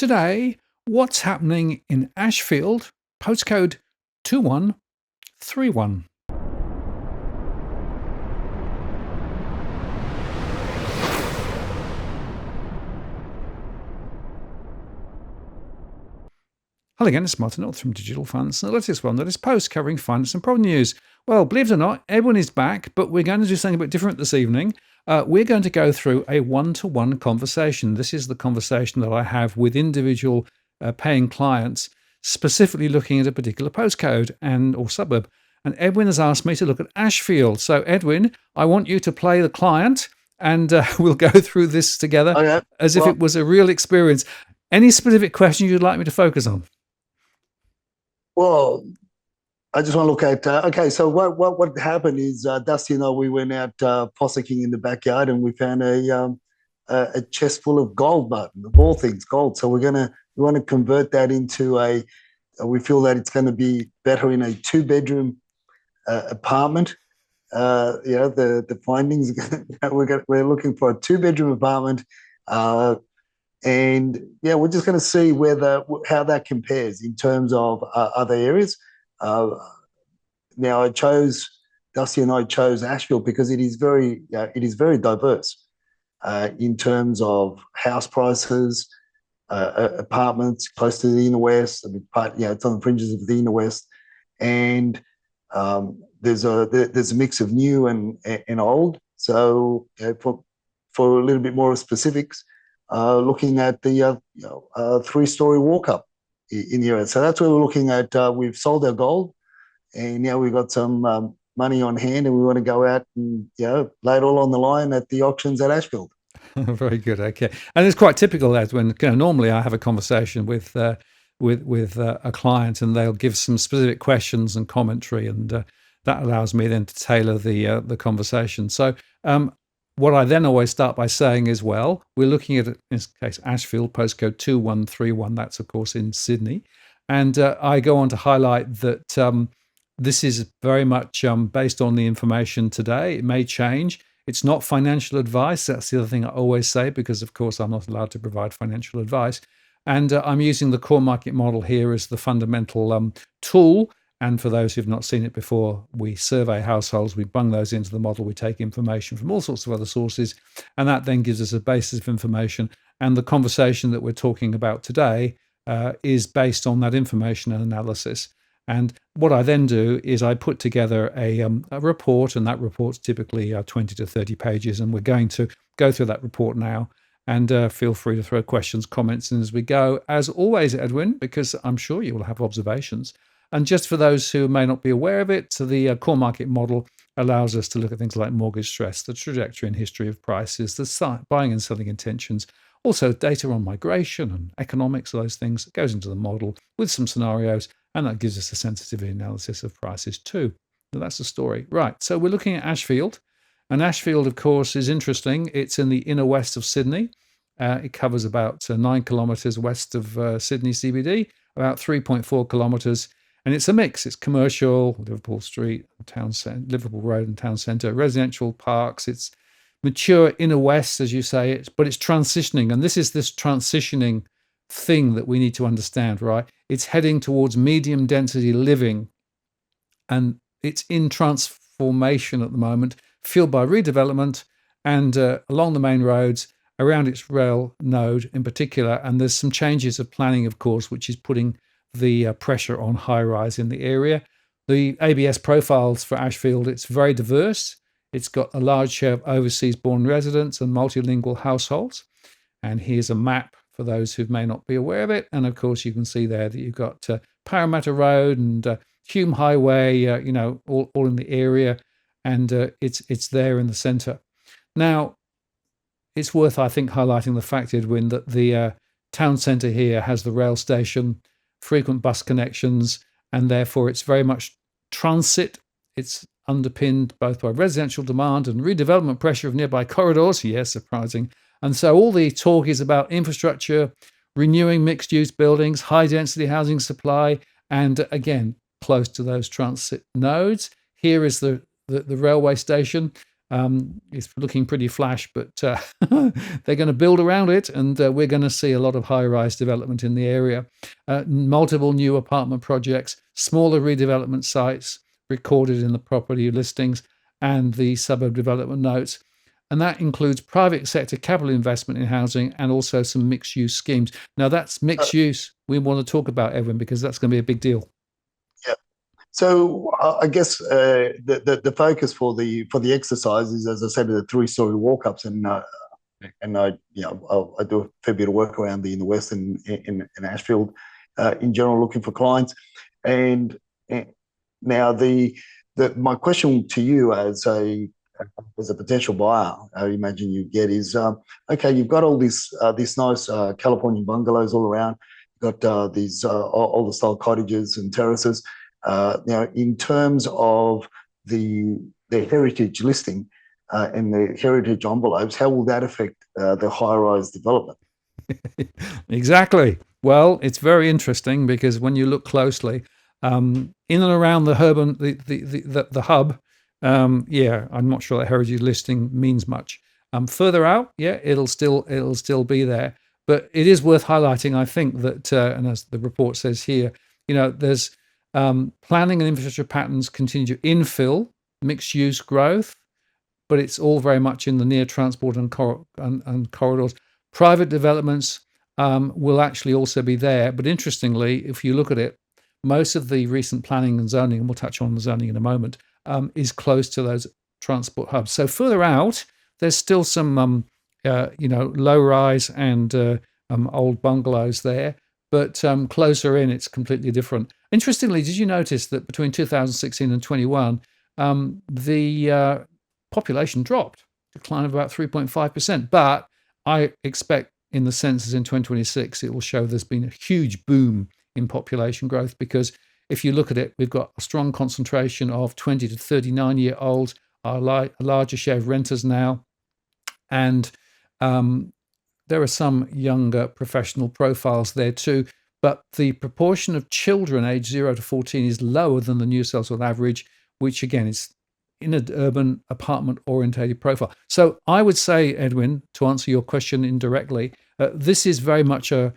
Today, what's happening in Ashfield, postcode 2131. Hello again, it's Martin North from Digital Finance Analytics, one that is post covering finance and property news. Well, believe it or not, Edwin is back, but we're going to do something a bit different this evening. We're going to go through a one-to-one conversation. This is the conversation that I have with individual paying clients, specifically looking at a particular postcode or suburb. And Edwin has asked me to look at Ashfield. So, Edwin, I want you to play the client, and we'll go through this together as if it was a real experience. Any specific questions you'd like me to focus on? Well, I just want to look at, so what happened is Dusty and I, we went out fossicking in the backyard and we found a chest full of gold, Martin, of all things gold. So we want to convert that into we feel that it's going to be better in a two-bedroom apartment. The findings, we're looking for a two-bedroom apartment. And we're just going to see how that compares in terms of other areas. Now, Dusty and I chose Ashfield because it is very diverse in terms of house prices, apartments close to the inner west. It's on the fringes of the inner west, and there's a mix of new and old. So for a little bit more specifics. Looking at the three-story walk-up in the area. So that's where we're looking at. We've sold our gold, and now we've got some money on hand, and we want to go out and lay it all on the line at the auctions at Ashfield. Very good. Okay, and it's quite typical that when normally I have a conversation with a client, and they'll give some specific questions and commentary, and that allows me then to tailor the conversation. So. What I then always start by saying is, well, we're looking at, in this case, Ashfield, postcode 2131. That's, of course, in Sydney. And I go on to highlight that this is very much based on the information today. It may change. It's not financial advice. That's the other thing I always say, because, of course, I'm not allowed to provide financial advice. And I'm using the core market model here as the fundamental tool. And for those who've not seen it before, we survey households, we bung those into the model, we take information from all sorts of other sources, and that then gives us a basis of information. And the conversation that we're talking about today is based on that information and analysis. And what I then do is I put together a report, and that report's typically 20 to 30 pages, and we're going to go through that report now. And feel free to throw questions, comments in as we go. As always, Edwin, because I'm sure you will have observations. And just for those who may not be aware of it, so the core market model allows us to look at things like mortgage stress, the trajectory and history of prices, the buying and selling intentions, also data on migration and economics, those things. It goes into the model with some scenarios, and that gives us a sensitivity analysis of prices too. So that's the story. Right, so we're looking at Ashfield. And Ashfield, of course, is interesting. It's in the inner west of Sydney. It covers about 9 kilometres west of Sydney CBD, about 3.4 kilometres. And it's a mix. It's commercial, Liverpool Street, Liverpool Road and Town Centre, residential parks. It's mature inner west, as you say, but it's transitioning. And this transitioning thing that we need to understand, right? It's heading towards medium density living. And it's in transformation at the moment, fueled by redevelopment and along the main roads, around its rail node in particular. And there's some changes of planning, of course, which is putting the pressure on high-rise in the area. The ABS profiles for Ashfield, it's very diverse. It's got a large share of overseas-born residents and multilingual households. And here's a map for those who may not be aware of it. And of course, you can see there that you've got Parramatta Road and Hume Highway, all in the area. And it's there in the centre. Now, it's worth, I think, highlighting the fact, Edwin, that the town centre here has the rail station, frequent bus connections, and therefore it's very much transit. It's underpinned both by residential demand and redevelopment pressure of nearby corridors. Yes, surprising. And so all the talk is about infrastructure, renewing mixed-use buildings, high-density housing supply, and again, close to those transit nodes. Here is the railway station. It's looking pretty flash, but they're going to build around it, and we're going to see a lot of high-rise development in the area. Multiple new apartment projects, smaller redevelopment sites recorded in the property listings and the suburb development notes. And that includes private sector capital investment in housing and also some mixed use schemes. Now, that's mixed use we want to talk about, Edwin, because that's going to be a big deal. Yeah. So I guess the focus for the exercise is, as I said, the 3-story walk-ups, and I do a fair bit of work around the in the west and in Ashfield, in general, looking for clients. And now my question to you as a potential buyer, I imagine you get is, okay, you've got all this nice Californian bungalows all around. You've got these older style cottages and terraces. Now, in terms of the heritage listing and the heritage envelopes, how will that affect the high-rise development? Exactly. Well, it's very interesting because when you look closely, in and around the hub, I'm not sure that heritage listing means much. Further out, it'll still be there. But it is worth highlighting, I think, that and as the report says here, there's planning and infrastructure patterns continue to infill mixed use growth, but it's all very much in the near transport and corridors. Private developments will actually also be there. But interestingly, if you look at it, most of the recent planning and zoning, and we'll touch on the zoning in a moment, is close to those transport hubs. So further out, there's still some, low-rise and old bungalows there, but closer in, it's completely different. Interestingly, did you notice that between 2016 and 21, the population declined of about 3.5%? But I expect in the census in 2026, it will show there's been a huge boom in population growth, because if you look at it, we've got a strong concentration of 20 to 39-year-olds, a larger share of renters now, and there are some younger professional profiles there too, but the proportion of children aged 0 to 14 is lower than the New South Wales average, which again is in an urban apartment-orientated profile. So I would say, Edwin, to answer your question indirectly, this is very much an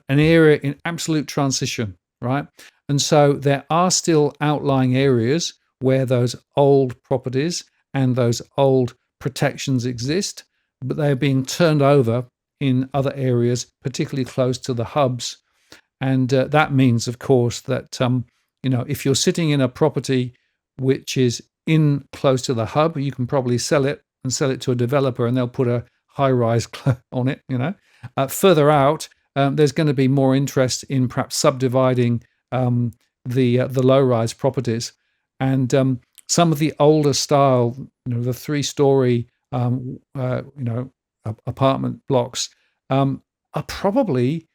area in absolute transition, right? And so there are still outlying areas where those old properties and those old protections exist, but they're being turned over in other areas, particularly close to the hubs. And that means, of course, that if you're sitting in a property which is in close to the hub, you can probably sell it to a developer, and they'll put a high-rise on it. Further out, there's going to be more interest in perhaps subdividing the low-rise properties, and some of the older style, the 3-story, apartment blocks are probably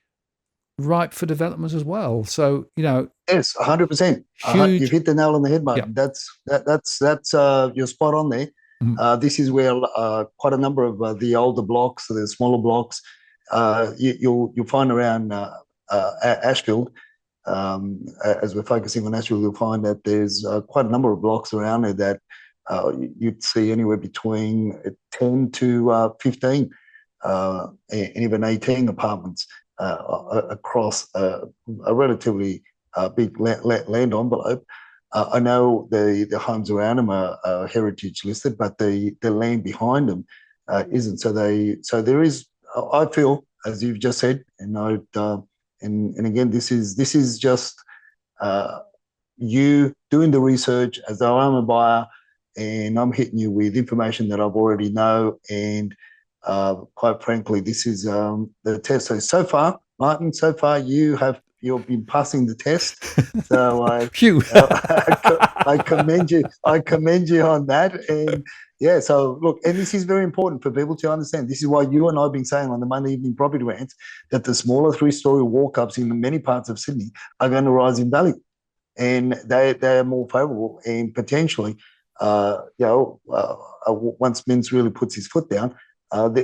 ripe for development as well. So yes, 100%. You've hit the nail on the head, mate. Yeah. That's you're spot on there. Mm-hmm. This is where quite a number of the older blocks, the smaller blocks, you'll find around Ashfield. As we're focusing on Ashfield, you'll find that there's quite a number of blocks around there that you'd see anywhere between 10 to 15 and even 18 apartments across a relatively big land envelope. I know the homes around them are heritage listed, but the land behind them isn't. So there is, I feel, as you've just said, and again, this is just you doing the research as though I'm a buyer, and I'm hitting you with information that I've already know. And quite frankly, this is the test. So far, Martin, you've been passing the test. So I commend you. I commend you on that. And yeah, so look, and this is very important for people to understand. This is why you and I have been saying on the Monday Evening Property Rants that the smaller 3-story walk-ups in many parts of Sydney are going to rise in value, and they are more favourable, and potentially, once Mintz really puts his foot down,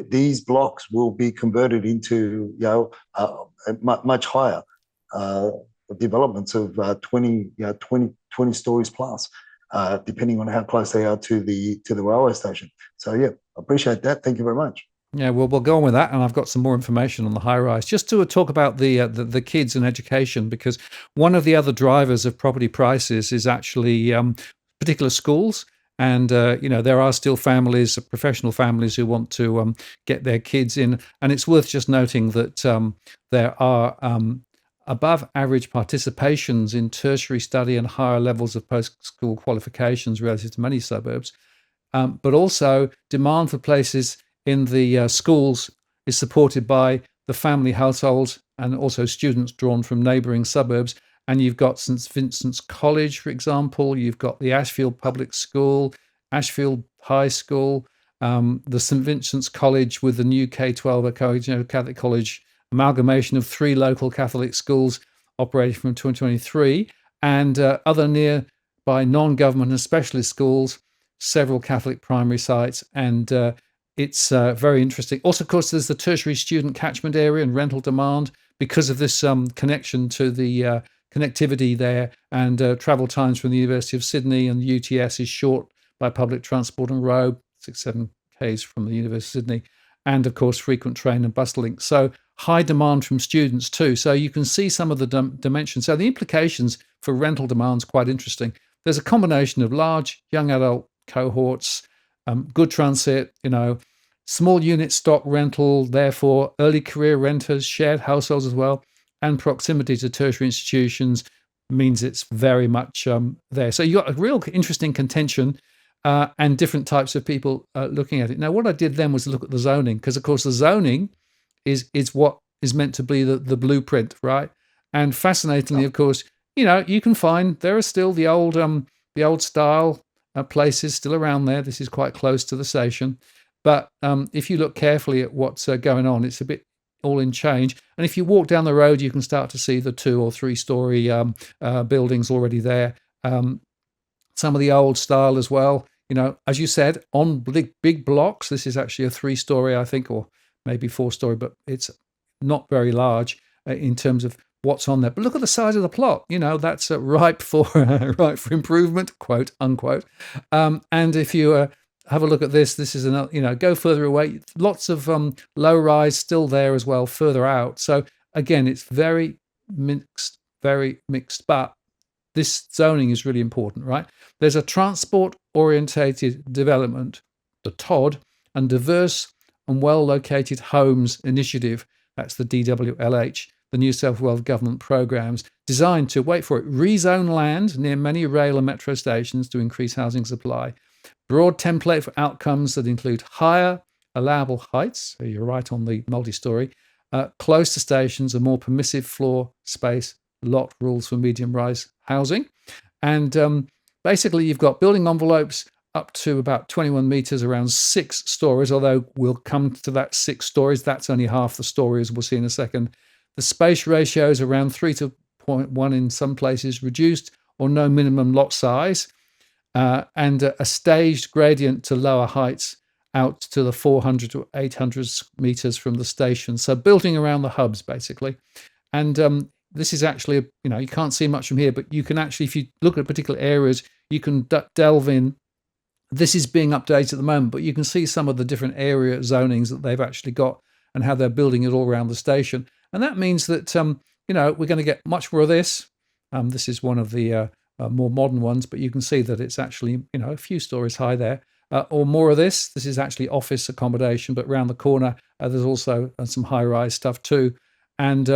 these blocks will be converted into much higher developments of 20 stories plus. depending on how close they are to the railway station. So yeah, I appreciate that. Thank you very much. Yeah, well, we'll go on with that, and I've got some more information on the high rise. Just to talk about the kids and education, because one of the other drivers of property prices is actually particular schools, and there are still families, professional families, who want to get their kids in, and it's worth just noting that there are above average participations in tertiary study and higher levels of post-school qualifications relative to many suburbs, but also demand for places in the schools is supported by the family households and also students drawn from neighbouring suburbs. And you've got St Vincent's College, for example. You've got the Ashfield Public School, Ashfield High School, the St Vincent's College with the new K-12 Catholic College amalgamation of 3 local Catholic schools operating from 2023, and other nearby non-government and specialist schools, several Catholic primary sites, and it's very interesting. Also, of course, there's the tertiary student catchment area and rental demand because of this connection to the connectivity there, and travel times from the University of Sydney and the UTS is short by public transport and road, 6-7 k's from the University of Sydney, and of course frequent train and bus links. So high demand from students too. So you can see some of the dimensions. So the implications for rental demand is quite interesting. There's a combination of large young adult cohorts, good transit, small unit stock rental, therefore early career renters, shared households as well, and proximity to tertiary institutions means it's very much there. So you got a real interesting contention and different types of people looking at it. Now, what I did then was look at the zoning, because of course the zoning is what is meant to be the blueprint, right? And fascinatingly, of course, you can find there are still the old style places still around there. This is quite close to the station. But if you look carefully at what's going on, it's a bit all in change. And if you walk down the road, you can start to see the 2 or 3 story buildings already there. Some of the old style as well. As you said, on big blocks. This is actually a 3 story, I think, or maybe 4 story, but it's not very large in terms of what's on there. But look at the size of the plot. That's ripe for improvement, quote unquote. And if you have a look at this is another, go further away. Lots of low rise still there as well, further out. So again, it's very mixed. But this zoning is really important, right? There's a transport orientated development, the TOD, and diverse and well located homes initiative. That's the DWLH, the New South Wales government programs designed to, wait for it, rezone land near many rail and metro stations to increase housing supply. Broad template for outcomes that include higher allowable heights, so you're right on the multi-story, close to stations, a more permissive floor space, lot rules for medium-rise housing. And basically you've got building envelopes up to about 21 metres, around 6 stories, although we'll come to that 6 stories. That's only half the story, as we'll see in a second. The space ratio is around 3:1 in some places, reduced or no minimum lot size, and a staged gradient to lower heights out to the 400 to 800 metres from the station. So building around the hubs, basically. And this is actually, you can't see much from here, but you can actually, if you look at particular areas, you can delve in. This is being updated at the moment, but you can see some of the different area zonings that they've actually got and how they're building it all around the station. And that means that, we're going to get much more of this. This is one of the more modern ones, but you can see that it's actually, a few stories high there. Or more of this. This is actually office accommodation, but around the corner, there's also some high-rise stuff too. And,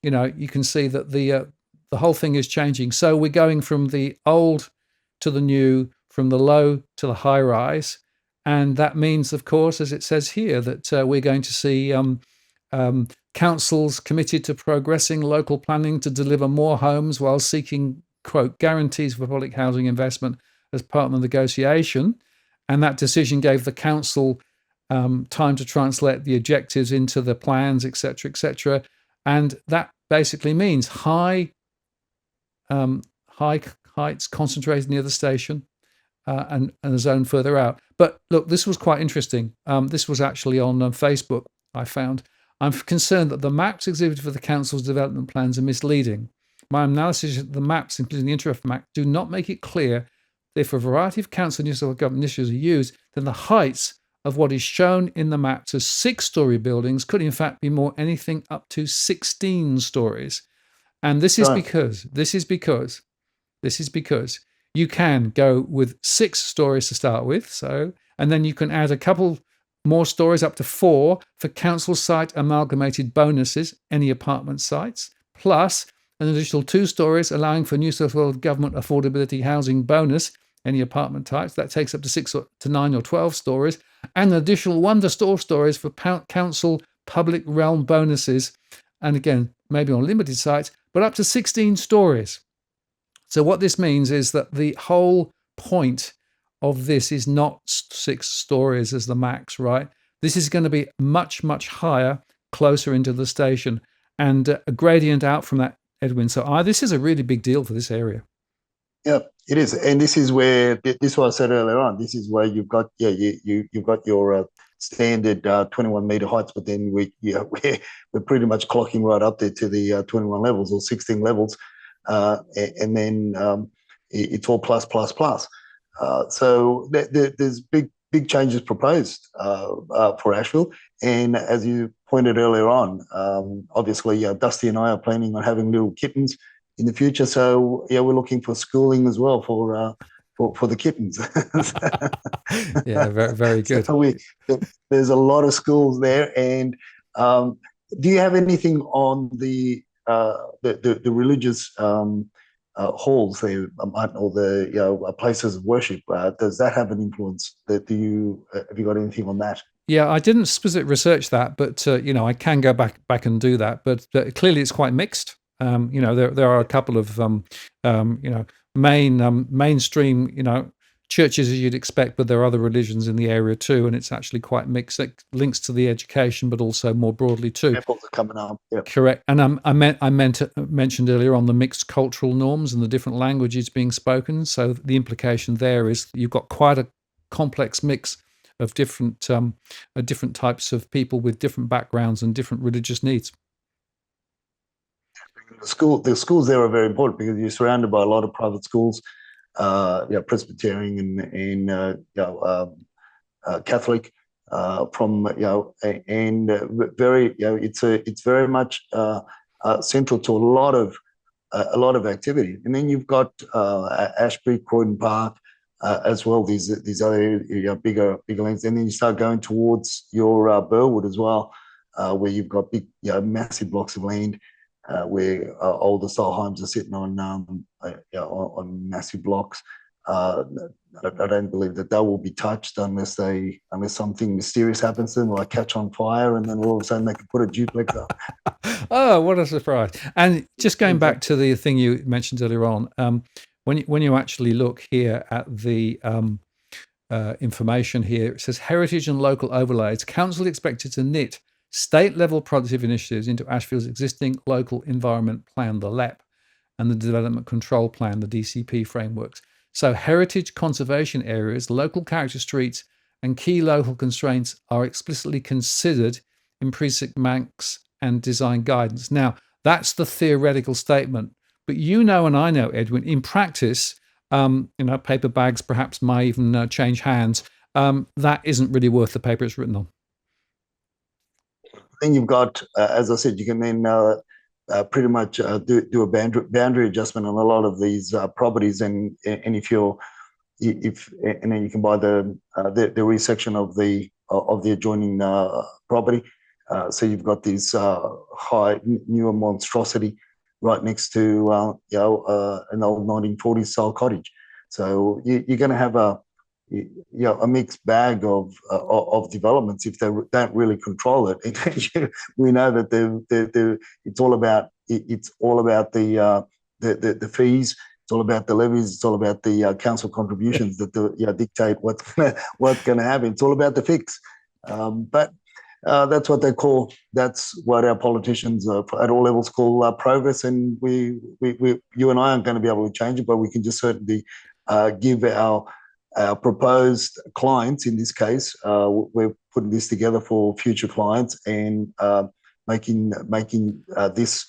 you can see that the whole thing is changing. So we're going from the old to the new, from the low to the high-rise. And that means, of course, as it says here, that we're going to see councils committed to progressing local planning to deliver more homes while seeking, quote, guarantees for public housing investment as part of the negotiation. And that decision gave the council time to translate the objectives into the plans, etc., etc. And that basically means high heights concentrated near the station and a zone further out. But look, this was quite interesting. This was actually on Facebook, I found. I'm concerned that the maps exhibited for the council's development plans are misleading. My analysis of the maps, including the interrupt map, do not make it clear if a variety of council and New South Wales government initiatives are used, then the heights of what is shown in the maps as 6-story buildings could in fact be more anything up to 16 stories. And this is because you can go with 6 stories to start with. So, and then you can add a couple more stories up to 4 for council site amalgamated bonuses, any apartment sites, plus an additional 2 stories allowing for New South Wales government affordability housing bonus, any apartment types. That takes up to 6 to 9 or 12 stories, and an additional 1 to 4 stories for council public realm bonuses, and again, maybe on limited sites, but up to 16 stories. So what this means is that the whole point of this is not 6 stories as the max, right? This is going to be much, much higher, closer into the station, and a gradient out from that, Edwin. So this is a really big deal for this area. Yeah, it is, and this is where this is what I said earlier on. This is where you've got you've got your standard 21-meter heights, but then we're pretty much clocking right up there to the 21 levels or 16 levels, and then it's all plus plus plus. So there's big changes proposed for Ashfield, and as you pointed earlier on, obviously Dusty and I are planning on having little kittens in the future. So yeah, we're looking for schooling as well for the kittens. Yeah, very, very good. So there's a lot of schools there. And do you have anything on the religious halls there, or the places of worship? Does that have an influence? Have you got anything on that? Yeah, I didn't specifically research that, but I can go back and do that. But clearly, it's quite mixed. There are a couple of mainstream churches as you'd expect, but there are other religions in the area too, and it's actually quite mixed. It links to the education, but also more broadly too. Temples are coming up. Yeah. Correct. And I mentioned earlier on the mixed cultural norms and the different languages being spoken. So the implication there is you've got quite a complex mix of different types of people with different backgrounds and different religious needs. The schools there are very important because you're surrounded by a lot of private schools, Presbyterian and Catholic, and very it's very much central to a lot of activity. And then you've got Ashbury, Croydon Park, as well. These other bigger lanes, and then you start going towards your Burwood as well, where you've got big massive blocks of land. Where older style homes are sitting on massive blocks. I don't believe that will be touched unless something mysterious happens to them, like catch on fire, and then all of a sudden they can put a duplex up. Oh, what a surprise! And just going back to the thing you mentioned earlier on, when you actually look here at the information here, it says heritage and local overlays. Council expected to knit state-level productive initiatives into Ashfield's existing local environment plan, the LEP, and the development control plan, the DCP frameworks. So heritage conservation areas, local character streets, and key local constraints are explicitly considered in precinct maps and design guidance. Now, that's the theoretical statement, but and I know, Edwin, in practice, paper bags perhaps might even change hands. That isn't really worth the paper it's written on. Then you've got, as I said, you can then pretty much do a boundary adjustment on a lot of these properties, and then you can buy the resection of the adjoining property. So you've got this high newer monstrosity right next to an old 1940s style cottage. So you're going to have a mixed bag of developments if they don't really control it. We know that it's all about the fees. It's all about the levies. It's all about the council contributions that dictate what's going to happen. It's all about the fix. But that's what they call. That's what our politicians at all levels call progress. And you and I aren't going to be able to change it, but we can just certainly give our proposed clients, in this case, we're putting this together for future clients and making this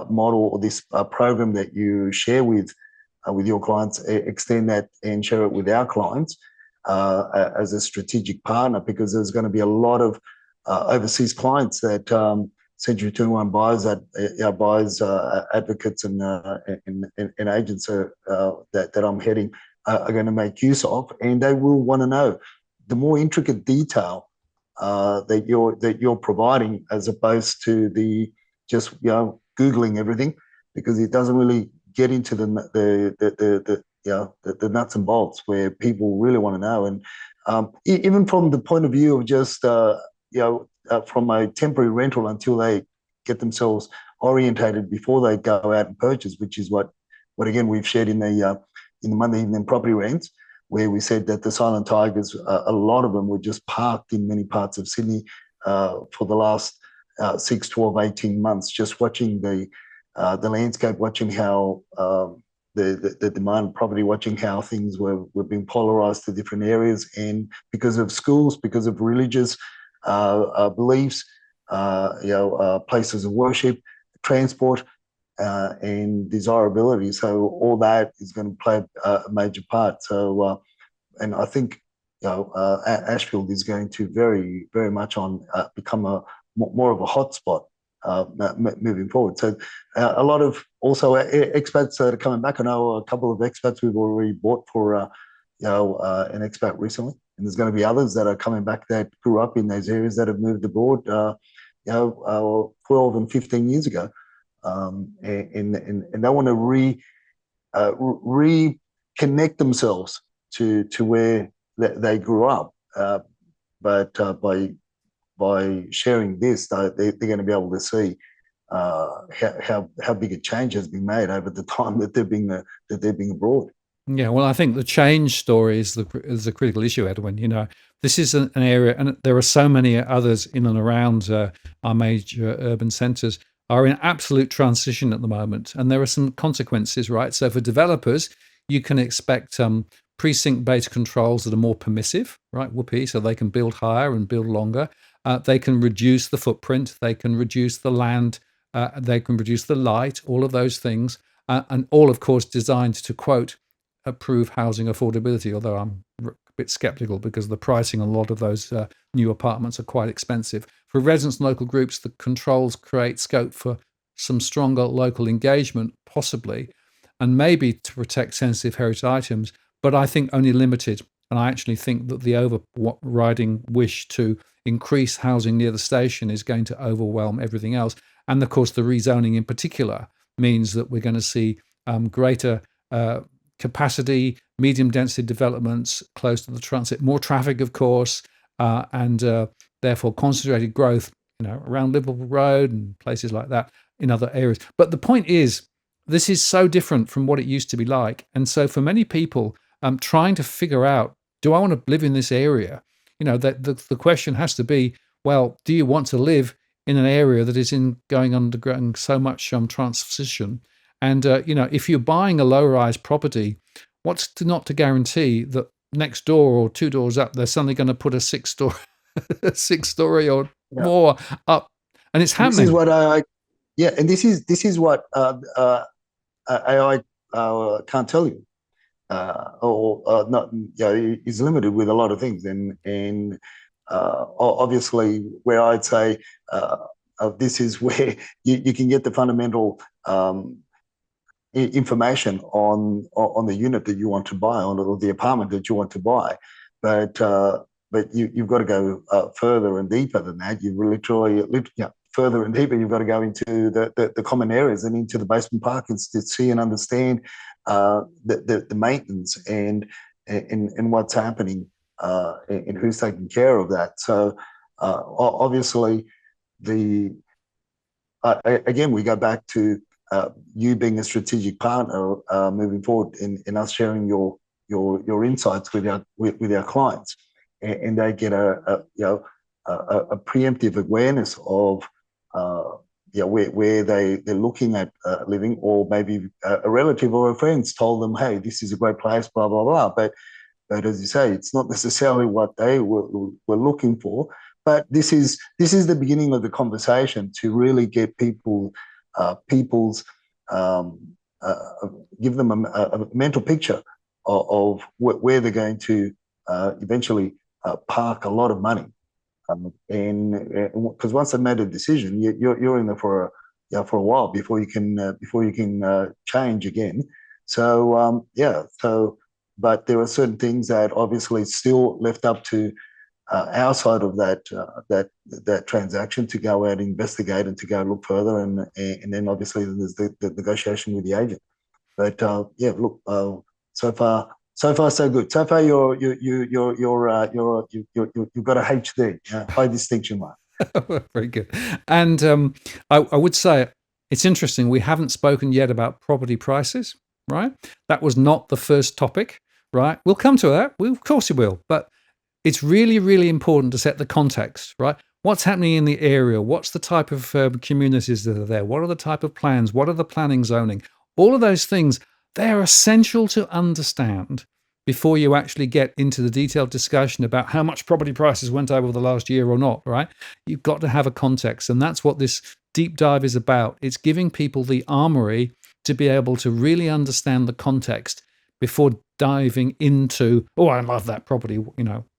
model or this program that you share with with your clients, extend that and share it with our clients as a strategic partner, because there's going to be a lot of overseas clients that Century 21 buyers, our buyers, advocates, and agents that I'm heading are going to make use of, and they will want to know the more intricate detail that you're providing, as opposed to the just googling everything, because it doesn't really get into the nuts and bolts where people really want to know. And even from the point of view of just from a temporary rental until they get themselves orientated before they go out and purchase, which is what again we've shared in the Monday evening property rants, where we said that the silent tigers, a lot of them were just parked in many parts of Sydney for the last 6, 12, 18 months, just watching the landscape, watching how the demand property, watching how things were being polarized to different areas, and because of schools, because of religious beliefs, places of worship, transport, and desirability. So all that is going to play a major part. So, and I think Ashfield is going to very, very much become more of a hotspot moving forward. So a lot of also expats that are coming back. I know a couple of expats we've already bought for an expat recently, and there's going to be others that are coming back that grew up in those areas that have moved abroad 12 and 15 years ago, and they want to reconnect themselves to where they grew up, but by sharing this, they're going to be able to see how big a change has been made over the time that they're being abroad. Yeah, well, I think the change story is a critical issue, Edwin. This is an area, and there are so many others in and around our major urban centres, are in absolute transition at the moment, and there are some consequences, right? So for developers, you can expect precinct-based controls that are more permissive, right? Whoopee, so they can build higher and build longer. They can reduce the footprint, they can reduce the land, they can reduce the light, all of those things, and all, of course, designed to, quote, improve housing affordability, although I'm a bit skeptical because the pricing on a lot of those new apartments are quite expensive. For residents and local groups, the controls create scope for some stronger local engagement, possibly, and maybe to protect sensitive heritage items, but I think only limited. And I actually think that the overriding wish to increase housing near the station is going to overwhelm everything else. And of course, the rezoning in particular means that we're going to see greater capacity, medium density developments close to the transit, more traffic, of course, and therefore concentrated growth, around Liverpool Road and places like that in other areas. But the point is, this is so different from what it used to be like. And so for many people, trying to figure out, do I want to live in this area? That the question has to be, well, do you want to live in an area that is undergoing so much transition? And if you're buying a low-rise property, what's not to guarantee that next door or 2 doors up, they're suddenly going to put a six-story or more up, and it's happening. This is what and this is what AI can't tell you, or not. Is limited with a lot of things, and obviously, where I'd say this is where you can get the fundamental information on the unit that you want to buy, or the apartment that you want to buy, but you've got to go further and deeper than that. You've literally further and deeper. You've got to go into the common areas and into the basement parkings to see and understand the maintenance and what's happening and who's taking care of that. So obviously, again, we go back to you being a strategic partner moving forward, in us sharing your insights with our clients, and they get a preemptive awareness of where they're looking at living, or maybe a relative or a friend's told them, hey, this is a great place, blah blah blah. But as you say, it's not necessarily what they were looking for. But this is the beginning of the conversation to really get people's give them a mental picture of where they're going to eventually park a lot of money. And because once they've made a decision, you're in there for a while before you can change again. So but there are certain things that obviously still left up to our side of that transaction to go out and investigate and to go look further, and then obviously there's the negotiation with the agent. But look, so far so good. So far you've got a HD, high distinction mark. Very good. And I would say it's interesting. We haven't spoken yet about property prices, right? That was not the first topic, right? We'll come to that. Of course we will. But it's really, really important to set the context, right? What's happening in the area? What's the type of communities that are there? What are the type of plans? What are the planning zoning? All of those things, they are essential to understand before you actually get into the detailed discussion about how much property prices went over the last year or not, right? You've got to have a context. And that's what this deep dive is about. It's giving people the armory to be able to really understand the context before diving into, oh, I love that property,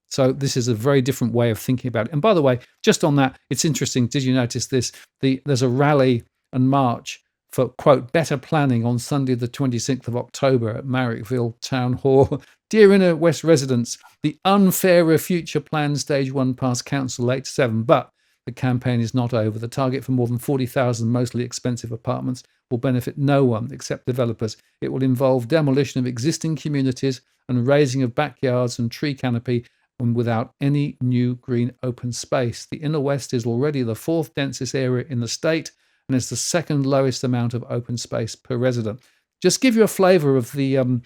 So this is a very different way of thinking about it. And by the way, just on that, it's interesting. Did you notice this? There's a rally and march for, quote, better planning on Sunday, the 26th of October at Marrickville Town Hall. Dear Inner West residents, the unfairer future plan stage 1 passed Council 8-7, but the campaign is not over. The target for more than 40,000 mostly expensive apartments will benefit no one except developers. It will involve demolition of existing communities and raising of backyards and tree canopy, and without any new green open space. The Inner West is already the 4th densest area in the state, and it's the 2nd lowest amount of open space per resident. Just give you a flavour of the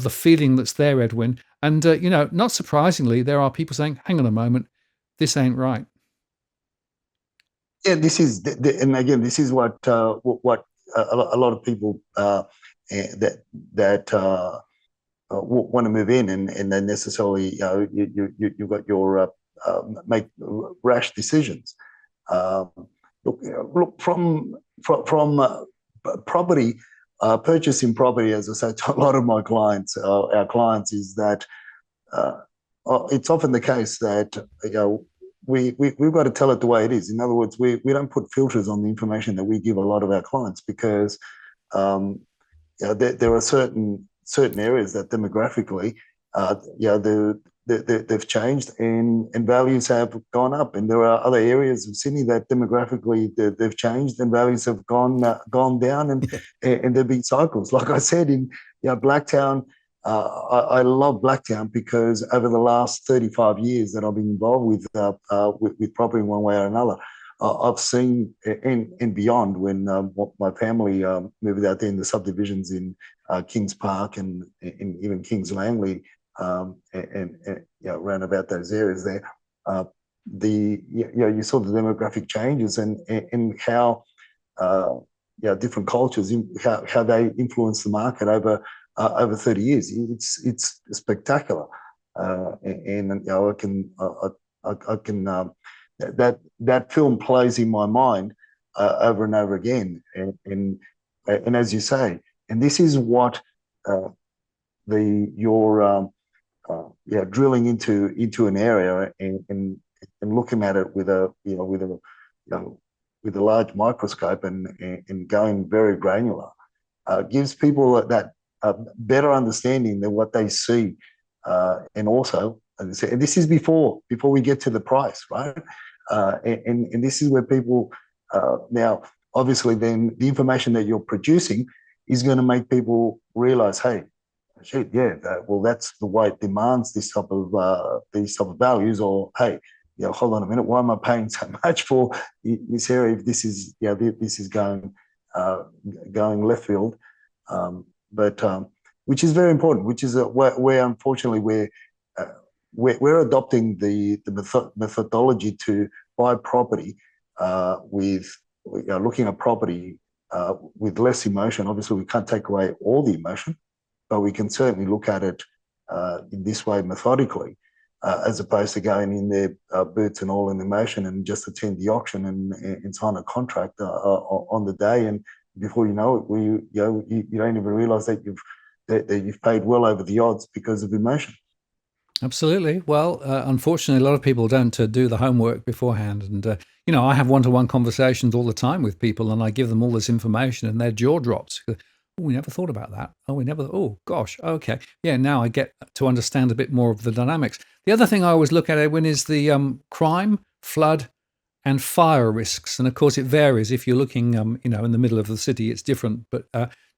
feeling that's there, Edwin. And not surprisingly, there are people saying, "Hang on a moment, this ain't right." Yeah, this is, and again, this is what a lot of people that want to move in, and then necessarily, you've got your make rash decisions. Look from property, purchasing property, as I say to a lot of my clients, our clients, is that it's often the case that we've got to tell it the way it is. In other words, we don't put filters on the information that we give a lot of our clients, because there are certain areas that demographically, they've changed and values have gone up, and there are other areas of Sydney that demographically they've changed and values have gone down, and there've been cycles. Like I said, in Blacktown, I love Blacktown because over the last 35 years that I've been involved with property in one way or another, I've seen and beyond, when my family moved out there in the subdivisions in Kings Park and even Kings Langley, and around about those areas there, you saw the demographic changes and how different cultures, how they influence the market over 30 years. It's spectacular, and I can that film plays in my mind over and over again, and as you say, and this is what you're drilling into an area and looking at it with a large microscope and going very granular, gives people that better understanding than what they see, and also, as I said, and this is before we get to the price, right? And this is where people now, obviously, then the information that you're producing is going to make people realize, hey, shit, well, that's the way it demands these type of values, or hey, hold on a minute, why am I paying so much for this area if this is going left field? But which is very important, which is where unfortunately we're adopting the methodology to buy property with looking at property with less emotion. Obviously, we can't take away all the emotion, but we can certainly look at it in this way methodically, as opposed to going in there boots and all in emotion and just attend the auction and sign a contract on the day and before you know it, you don't even realise that you've paid well over the odds because of emotion. Absolutely. Well, unfortunately, a lot of people don't do the homework beforehand. And, I have one-to-one conversations all the time with people, and I give them all this information, and their jaw drops. Oh, we never thought about that. Oh, gosh. Okay. Yeah, now I get to understand a bit more of the dynamics. The other thing I always look at, Edwin, is the crime, flood, and fire risks. And of course, it varies. If you're looking, in the middle of the city, it's different. But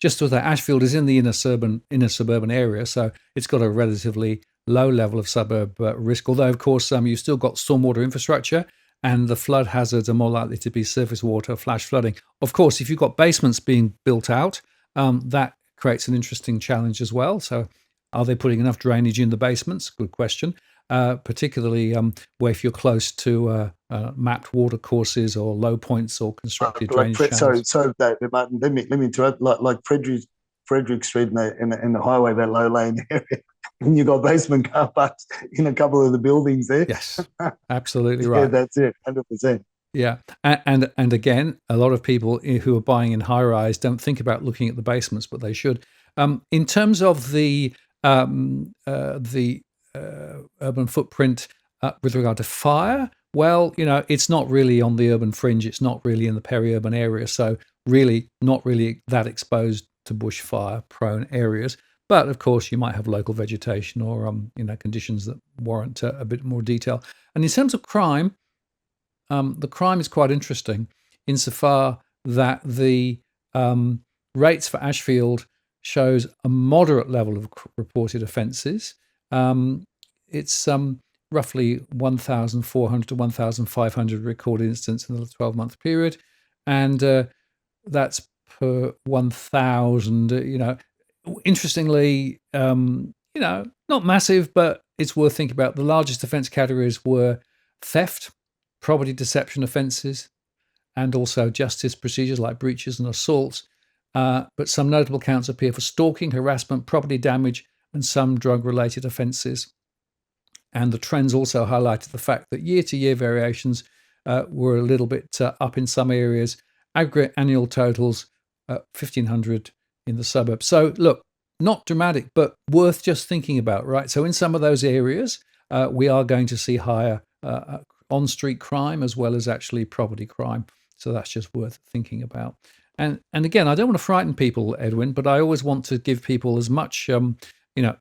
just as that, Ashfield is in the inner suburban area, so it's got a relatively low level of suburb risk. Although, of course, you've still got stormwater infrastructure, and the flood hazards are more likely to be surface water, flash flooding. Of course, if you've got basements being built out, that creates an interesting challenge as well. So, are they putting enough drainage in the basements? Good question. Particularly where if you're close to mapped water courses or low points or constructed drainage channels. Sorry, Martin. Let me interrupt. Like Frederick Street in the highway, that low lane area, and you got basement car parks in a couple of the buildings there. Yes, absolutely right. Yeah, that's it, 100%. Yeah, and again, a lot of people who are buying in high rise don't think about looking at the basements, but they should. In terms of the urban footprint with regard to fire, well, it's not really on the urban fringe. It's not really in the peri-urban area. So really not really that exposed to bushfire prone areas. But of course, you might have local vegetation or, conditions that warrant a bit more detail. And in terms of crime, the crime is quite interesting insofar that the rates for Ashfield shows a moderate level of reported offences. It's roughly 1,400 to 1,500 recorded incidents in the 12-month period, and that's per 1,000. Interestingly, not massive, but it's worth thinking about. The largest offence categories were theft, property deception offences, and also justice procedures like breaches and assaults. But some notable counts appear for stalking, harassment, property damage, and some drug-related offences. And the trends also highlighted the fact that year-to-year variations were a little bit up in some areas. Aggregate annual totals, 1,500 in the suburbs. So look, not dramatic, but worth just thinking about, right? So in some of those areas, we are going to see higher on-street crime as well as actually property crime. So that's just worth thinking about. And again, I don't want to frighten people, Edwin, but I always want to give people as much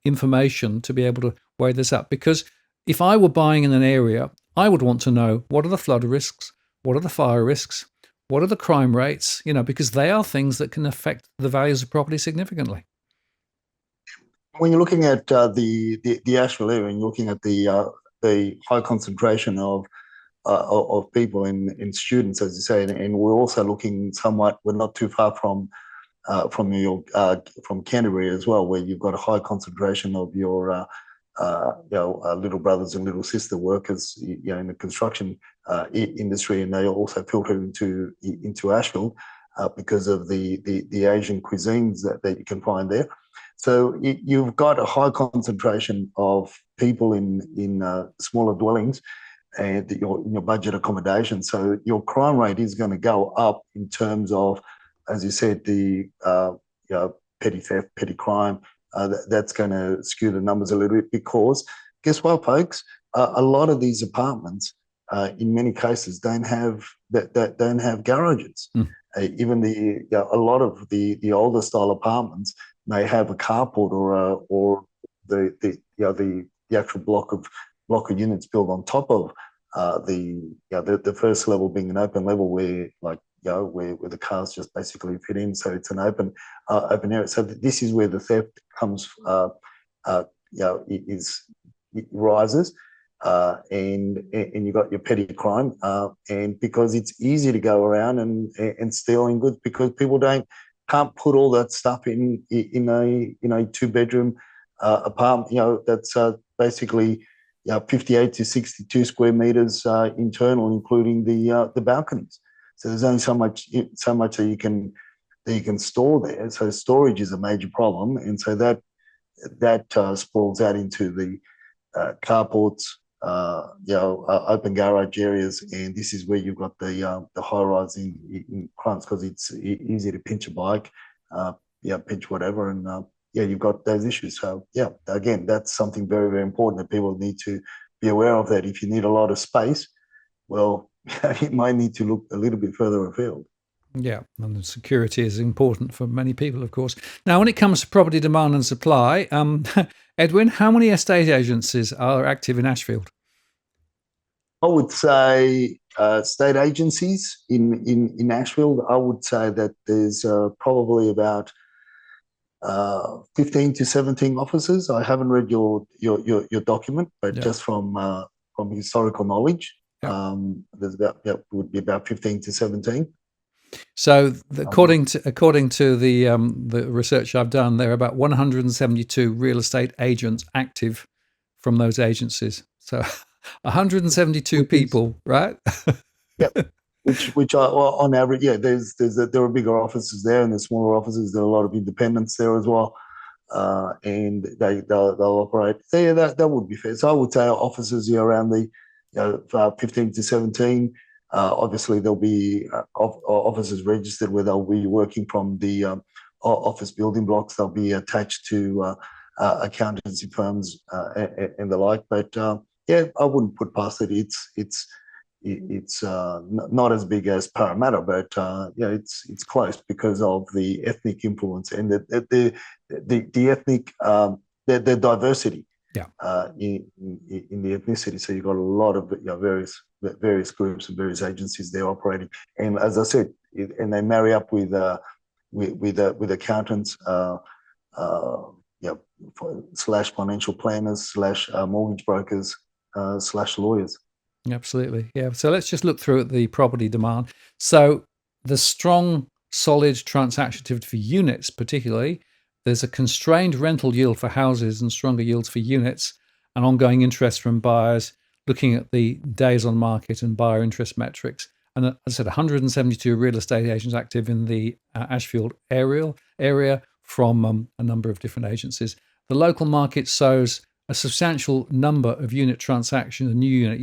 information to be able to weigh this up. Because if I were buying in an area, I would want to know, what are the flood risks? What are the fire risks? What are the crime rates? Because they are things that can affect the values of property significantly. When you're looking at the Ashfield area, and you're looking at the high concentration of people in students, as you say, and we're also looking somewhat. We're not too far from New York, from Canterbury as well, where you've got a high concentration of your little brothers and little sister workers, in the construction industry, and they also filter into Ashfield because of the Asian cuisines that you can find there. So you've got a high concentration of people in smaller dwellings and in your budget accommodation. So your crime rate is going to go up in terms of, as you said, the petty theft, petty crime. That's going to skew the numbers a little bit, because guess what, folks? A lot of these apartments, in many cases, don't have garages. Even a lot of the older style apartments may have a carport or the actual block of units built on top of the first level being an open level where where the cars just basically fit in. So it's an open area. So this is where the theft comes, it rises, and you got your petty crime, and because it's easy to go around and stealing goods, because people can't put all that stuff in a 2-bedroom apartment, that's basically 58 to 62 square meters internal, including the balconies. So there's only so much that you can store there. So storage is a major problem, and so that sprawls out into the carports, open garage areas, and this is where you've got the high rise in fronts because it's easy to pinch a bike, pinch whatever, and you've got those issues. So again, that's something very, very important that people need to be aware of. That if you need a lot of space, well, you might need to look a little bit further afield. Yeah, and security is important for many people, of course. Now, when it comes to property demand and supply, Edwin, how many estate agencies are active in Ashfield? I would say state agencies in Ashfield. I would say that there's probably about 15 to 17 offices. I haven't read your document, but just from historical knowledge, there's would be about 15 to 17. So, according to the research I've done, there are about 172 real estate agents active from those agencies. So, 172 people, right? Yep. Which are on average, there are bigger offices there, and there's smaller offices. There are a lot of independents there as well, and they'll operate. So yeah, that would be fair. So I would say offices around the 15 to 17. Obviously, there'll be offices registered where they'll be working from the office building blocks. They'll be attached to accountancy firms and the like. But I wouldn't put past it. It's not as big as Parramatta, but it's close because of the ethnic influence and the ethnic the diversity in the ethnicity. So you've got a lot of various groups and various agencies there operating, and as I said, and they marry up with accountants, slash financial planners, slash mortgage brokers, slash lawyers. Absolutely. Yeah. So let's just look through at the property demand. So the strong, solid transaction activity for units, particularly, there's a constrained rental yield for houses and stronger yields for units, and ongoing interest from buyers looking at the days on market and buyer interest metrics. And as I said, 172 real estate agents active in the Ashfield area from a number of different agencies. The local market shows a substantial number of unit transactions and new unit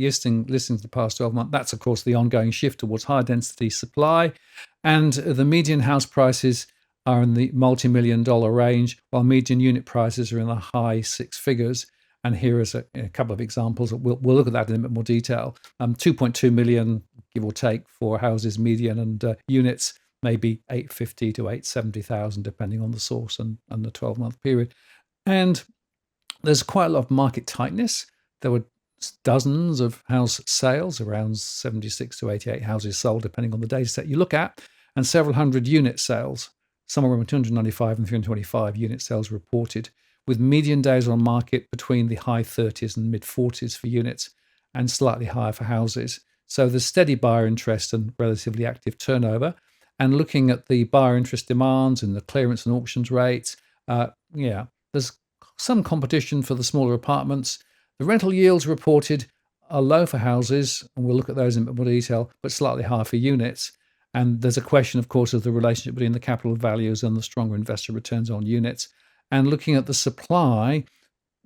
listings the past 12 months. That's, of course, the ongoing shift towards high density supply. And the median house prices are in the multi-million-dollar range, while median unit prices are in the high six figures. And here is a couple of examples. We'll look at that in a bit more detail. 2.2 million, give or take, for houses median, and units maybe 850 to 870,000, depending on the source and the 12-month period. And there's quite a lot of market tightness. There were dozens of house sales, around 76 to 88 houses sold, depending on the data set you look at, and several hundred unit sales, somewhere around 295 and 325 unit sales reported, with median days on market between the high 30s and mid 40s for units and slightly higher for houses. So there's steady buyer interest and relatively active turnover. And looking at the buyer interest demands and the clearance and auctions rates, there's some competition for the smaller apartments. The rental yields reported are low for houses, and we'll look at those in a bit more detail, but slightly higher for units. And there's a question, of course, of the relationship between the capital values and the stronger investor returns on units. And looking at the supply,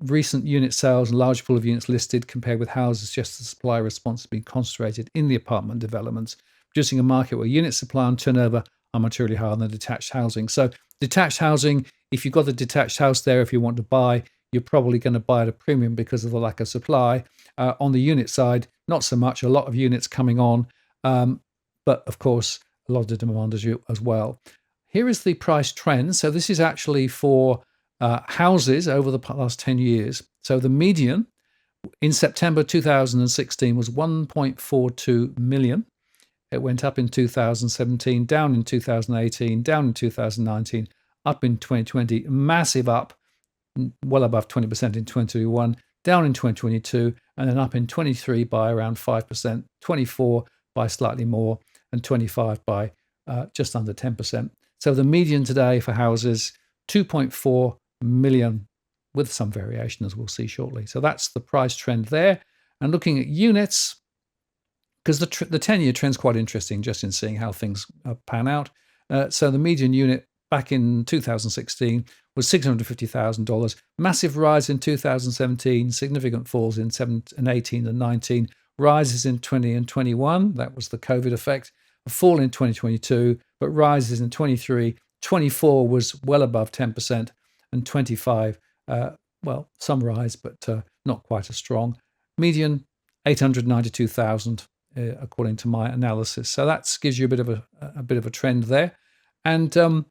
recent unit sales and large pool of units listed compared with houses, just the supply response has been concentrated in the apartment developments, producing a market where unit supply and turnover are materially higher than detached housing. So detached housing, if you've got a detached house there, if you want to buy, you're probably going to buy at a premium because of the lack of supply. On the unit side, not so much. A lot of units coming on, but of course, a lot of demand as well. Here is the price trend. So this is actually for houses over the past 10 years. So the median in September 2016 was 1.42 million. It went up in 2017, down in 2018, down in 2019, up in 2020, massive up, well above 20% in 2021, down in 2022, and then up in 23 by around 5%, 24 by slightly more, and 25 by just under 10%. So the median today for houses, 2.4 million, with some variation, as we'll see shortly. So that's the price trend there. And looking at units, because the 10-year trend's quite interesting just in seeing how things pan out. So the median unit back in 2016 was $650,000. Massive rise in 2017, significant falls in 18 and 19, rises in 20 and 21. That was the COVID effect. A fall in 2022, but rises in 23. 24 was well above 10%, and 25, well, some rise, but not quite as strong. Median 892,000, according to my analysis. So that gives you a bit of a trend there. And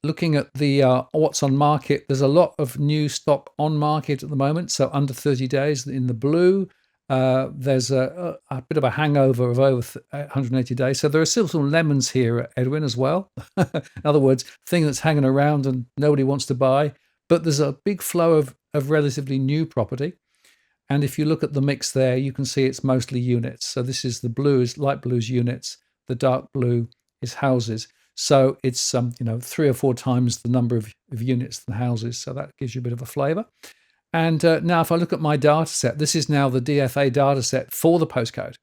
looking at the what's on market, there's a lot of new stock on market at the moment. So under 30 days in the blue, there's a bit of a hangover of over 180 days. So there are still some lemons here, Edwin, as well. In other words, thing that's hanging around and nobody wants to buy. But there's a big flow of relatively new property. And if you look at the mix there, you can see it's mostly units. So this is the blues, light blues units. The dark blue is houses. So it's 3 or 4 times the number of units than houses. So that gives you a bit of a flavour. And now if I look at my data set, this is now the DFA data set for the postcode.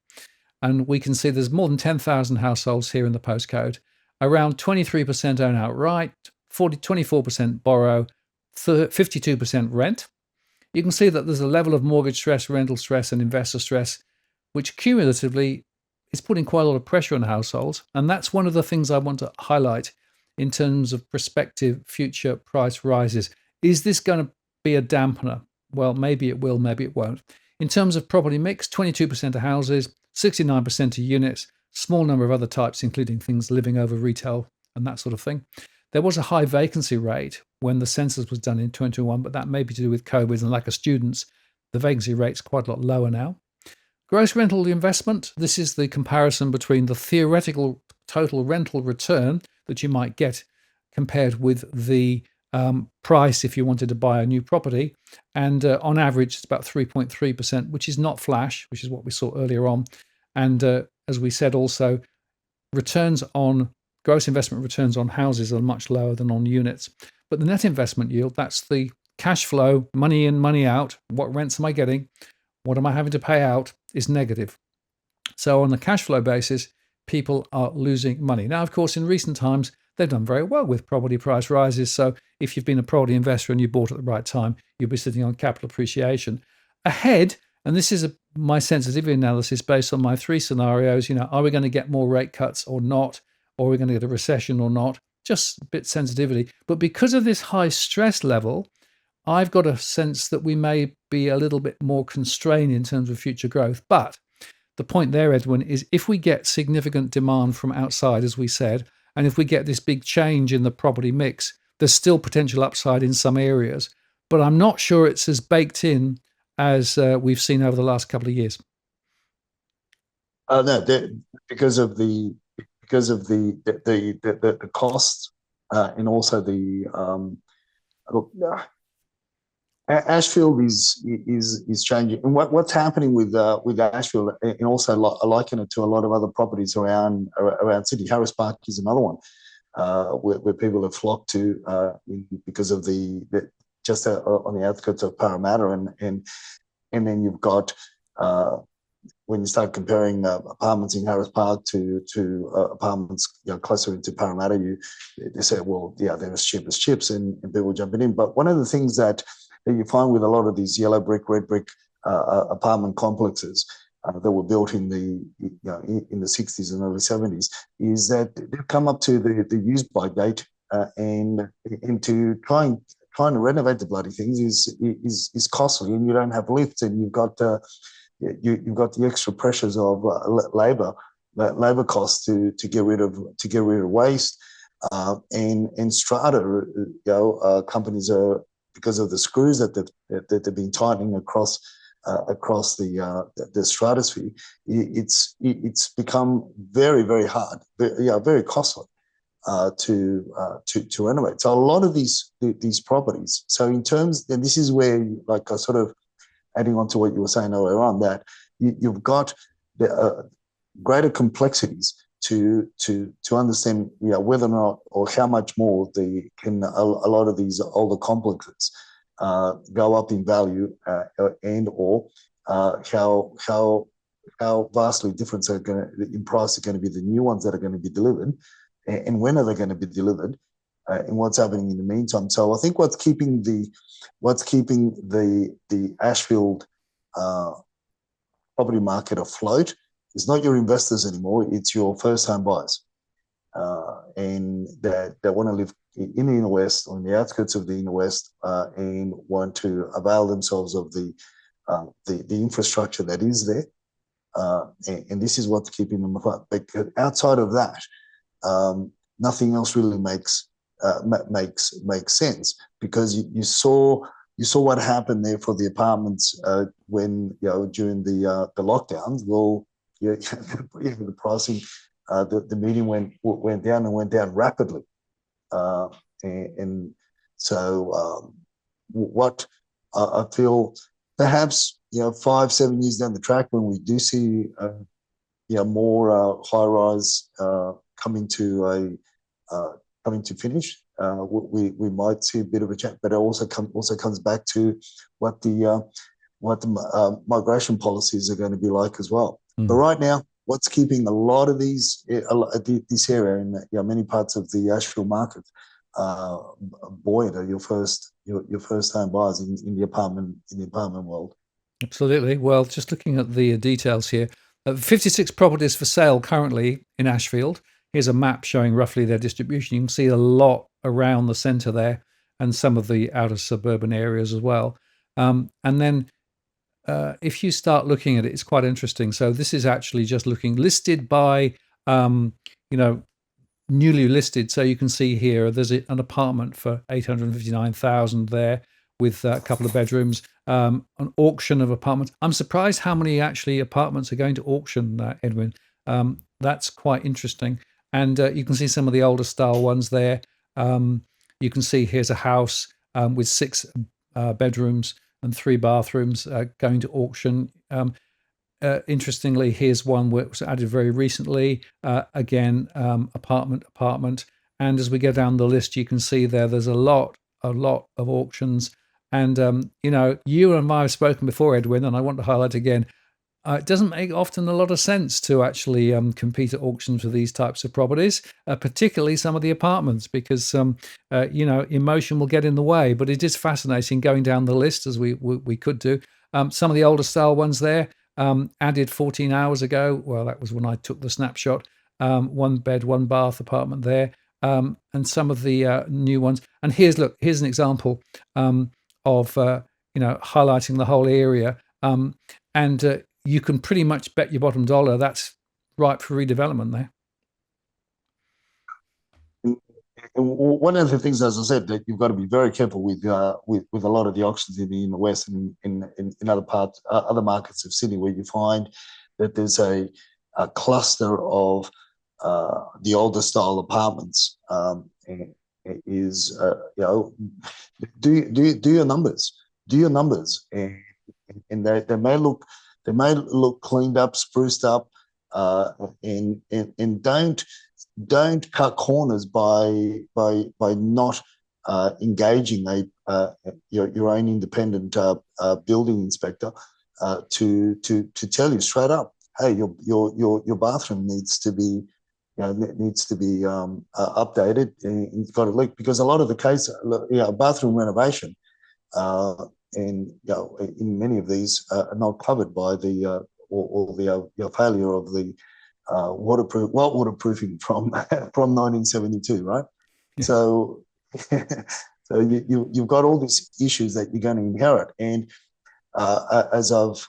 And we can see there's more than 10,000 households here in the postcode. Around 23% own outright, 24% borrow, 52% rent. You can see that there's a level of mortgage stress, rental stress, and investor stress, which cumulatively is putting quite a lot of pressure on households. And that's one of the things I want to highlight in terms of prospective future price rises. Is this going to be a dampener? Well, maybe it will, maybe it won't. In terms of property mix, 22% of houses, 69% of units, small number of other types, including things living over retail and that sort of thing. There was a high vacancy rate when the census was done in 2021, but that may be to do with COVID and lack of students. The vacancy rate's quite a lot lower now. Gross rental investment, this is the comparison between the theoretical total rental return that you might get compared with the price if you wanted to buy a new property. And on average, it's about 3.3%, which is not flash, which is what we saw earlier on. And as we said also, gross investment returns on houses are much lower than on units. But the net investment yield, that's the cash flow, money in, money out. What rents am I getting? What am I having to pay out? Is negative. So on the cash flow basis, people are losing money. Now, of course, in recent times, they've done very well with property price rises. So if you've been a property investor and you bought at the right time, you'll be sitting on capital appreciation. Ahead, and this is my sensitivity analysis based on my 3 scenarios, are we going to get more rate cuts or not? Or are we going to get a recession or not? Just a bit sensitivity. But because of this high stress level, I've got a sense that we may be a little bit more constrained in terms of future growth. But the point there, Edwin, is if we get significant demand from outside, as we said, and if we get this big change in the property mix, there's still potential upside in some areas. But I'm not sure it's as baked in as we've seen over the last couple of years. No, because of the costs and also Ashfield is changing, and what's happening with Ashfield, and also I liken it to a lot of other properties around Sydney. Harris Park is another one where people have flocked to because of the just on the outskirts of Parramatta, and then you've got when you start comparing apartments in Harris Park to apartments closer into Parramatta, they say, well, yeah, they're as cheap as chips, and people jumping in. But one of the things that you find with a lot of these yellow brick, red brick apartment complexes that were built in the 60s and early 70s is that they've come up to the use by date, and to trying to renovate the bloody things is costly, and you don't have lifts, and you've got the extra pressures of labor costs to get rid of waste, and strata companies are, because of the screws that they've been tightening across the stratosphere, it's become very, very hard, very costly to renovate. So a lot of these properties. So in terms, and this is where, like, I sort of adding on to what you were saying earlier on, that you've got the greater complexities to understand whether or not, or how much more a lot of these older complexes go up in value, and or how vastly different in price are going to be the new ones that are going to be delivered, and when are they going to be delivered, and what's happening in the meantime. So I think what's keeping the Ashfield property market afloat is not your investors anymore; it's your first-time buyers, and that want to live in the inner west, on the outskirts of the inner west, and want to avail themselves of the infrastructure that is there. And this is what's keeping them afloat. But outside of that, nothing else really makes sense, because you saw what happened there for the apartments when during the lockdowns. Well, the pricing, the median went down rapidly, and so what I feel, perhaps 5-7 years down the track, when we do see more high rise coming to finish, we might see a bit of a change. But it also comes back to what the migration policies are going to be like as well. But right now, what's keeping a lot of this area in many parts of the Ashfield market buoyant are your first time buyers in the apartment world. Absolutely. Well, just looking at the details here, 56 properties for sale currently in Ashfield. Here's a map showing roughly their distribution. You can see a lot around the centre there, and some of the outer suburban areas as well. And then if you start looking at it, it's quite interesting. So this is actually just looking listed by, newly listed. So you can see here there's an apartment for 859,000 there, with a couple of bedrooms. An auction of apartments. I'm surprised how many actually apartments are going to auction, Edwin. That's quite interesting. And you can see some of the older style ones there. You can see here's a house with 6 bedrooms and 3 bathrooms going to auction. Interestingly, here's one that was added very recently. Again, apartment. And as we go down the list, you can see there's a lot of auctions. And you and I have spoken before, Edwin, and I want to highlight again, it doesn't make often a lot of sense to actually compete at auctions for these types of properties, particularly some of the apartments, because emotion will get in the way. But it is fascinating going down the list, as we could do. Some of the older style ones there, added 14 hours ago. Well, that was when I took the snapshot. 1 bed, 1 bath apartment there, and some of the new ones. And here's an example of highlighting the whole area, and you can pretty much bet your bottom dollar that's ripe for redevelopment there. And one of the things, as I said, that you've got to be very careful with a lot of the auctions in the West and in other parts, other markets of Sydney, where you find that there's a cluster of the older style apartments. Do your numbers, and they may look cleaned up, spruced up, and don't cut corners by not engaging your own independent building inspector to tell you straight up, hey, your bathroom needs to be updated, and it's got a leak. Because a lot of the case, bathroom renovation, and in many of these are not covered by the failure of the waterproofing from 1972, right? Yeah. So you've got all these issues that you're going to inherit, and as I've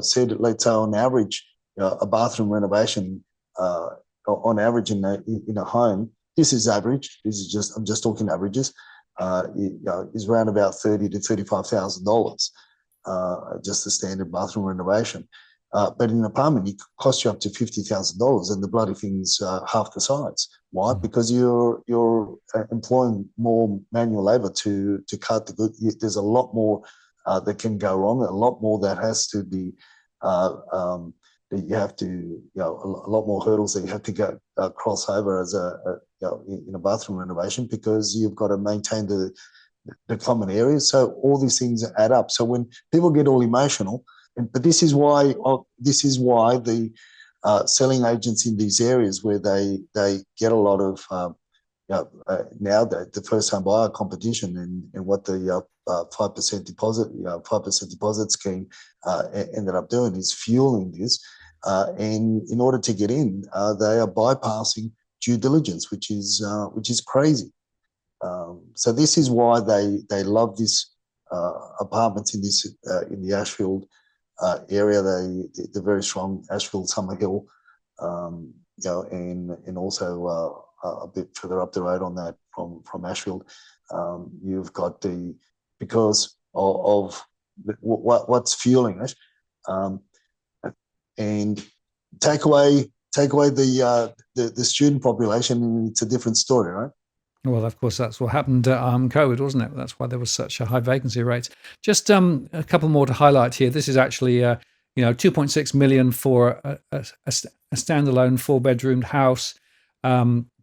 said, let's say on average, a bathroom renovation on average in a home, this is average. I'm just talking averages. Is around about $30,000 to $35,000, just a standard bathroom renovation. But in an apartment, it costs you up to $50,000, and the bloody thing's half the size. Why? Because you're employing more manual labour to cut the good. There's a lot more that can go wrong. A lot more that has to be. That you have to, a lot more hurdles that you have to go cross over as in a bathroom renovation, because you've got to maintain the common areas. So all these things add up. So when people get all emotional, but this is why the selling agents in these areas where they get a lot of now the first time buyer competition and what the 5% deposit, 5% deposit scheme ended up doing is fueling this. And in order to get in, they are bypassing due diligence, which is crazy. So this is why they love this apartments in the Ashfield area. They're very strong. Ashfield, Summer Hill, and also a bit further up the road on that from Ashfield. You've got because of what's fueling it, and take away the student population, and it's a different story, right? Well, of course, that's what happened at COVID, wasn't it? That's why there was such a high vacancy rate. Just a couple more to highlight here. This is actually, 2.6 million for a standalone 4-bedroomed house,